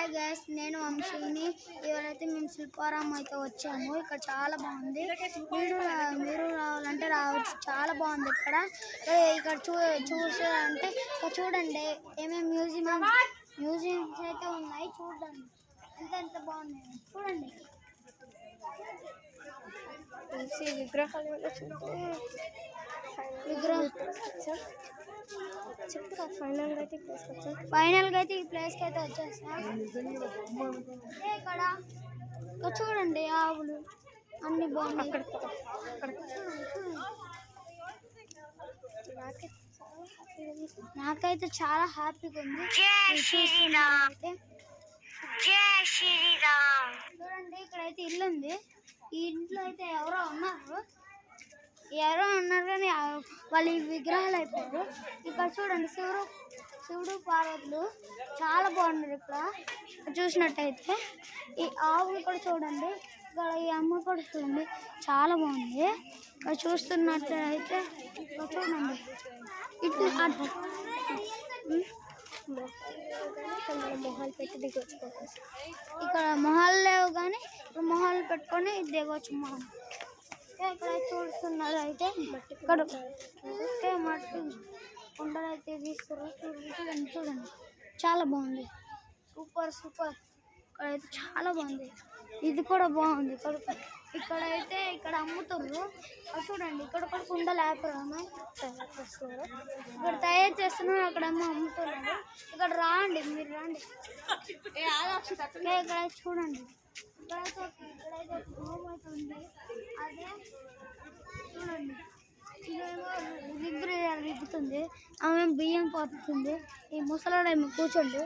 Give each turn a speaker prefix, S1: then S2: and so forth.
S1: Hi guys, నేను వంశీని. ఇవాళైతే మేము శిల్పారామం అయితే వచ్చాము. ఇక్కడ చాలా బాగుంది. మీరు రావాలంటే రావచ్చు. చాలా బాగుంది ఇక్కడ. ఇక్కడ చూసారంటే చూడండి ఏమేమి మ్యూజియంస్ అయితే ఉన్నాయి. చూడండి ఎంత బాగున్నాయి చూడండి.
S2: విగ్రహాలు
S1: ఫైనల్ గా అయితే ఈ ప్లేస్ కి అయితే వచ్చేస్తాం. ఇక్కడ చూడండి ఆవులు అన్ని బాగున్నాయి. నాకైతే చాలా హ్యాపీగా ఉంది. చూడండి ఇక్కడైతే ఇల్లు ఉంది. ఈ ఇంట్లో అయితే ఎవరో ఉన్నారు కానీ వాళ్ళు ఈ విగ్రహాలు అయిపోయారు. ఇక్కడ చూడండి శివుడు పార్వతులు చాలా బాగున్నారు. ఇక్కడ చూసినట్టయితే ఈ ఆవులు కూడా చూడండి. ఇక్కడ ఈ అమ్మ కూడా చూడండి చాలా బాగుంది. ఇక్కడ చూస్తున్నట్టయితే చూడండి
S2: మొహాలు పెట్టి దిగొచ్చు.
S1: ఇక్కడ మొహాలు లేవు కానీ మొహాలు పెట్టుకొని దిగవచ్చు. మొహం ఇక్కడ చూస్తున్నారు అయితే ఇక్కడ మట్టి కొండలు అయితే తీస్తారు. చూడండి చాలా బాగుంది. సూపర్ ఇక్కడైతే చాలా బాగుంది. ఇది కూడా బాగుంది. ఇక్కడైతే ఇక్కడ అమ్ముతారు. చూడండి ఇక్కడ కూడా కుండలు ఆపరామా ఇక్కడ తయారు చేస్తున్నారు. అక్కడ అమ్ముతున్నారు. ఇక్కడ రండి, మీరు రండి. ఇక్కడ చూడండి ఇక్కడైతే హోమ్ అయితే ఉంది. అదే చూడండి రిగ్గుతుంది. ఆమె బియ్యం పోతుంది. ఈ ముసలాడేమో కూర్చోండి.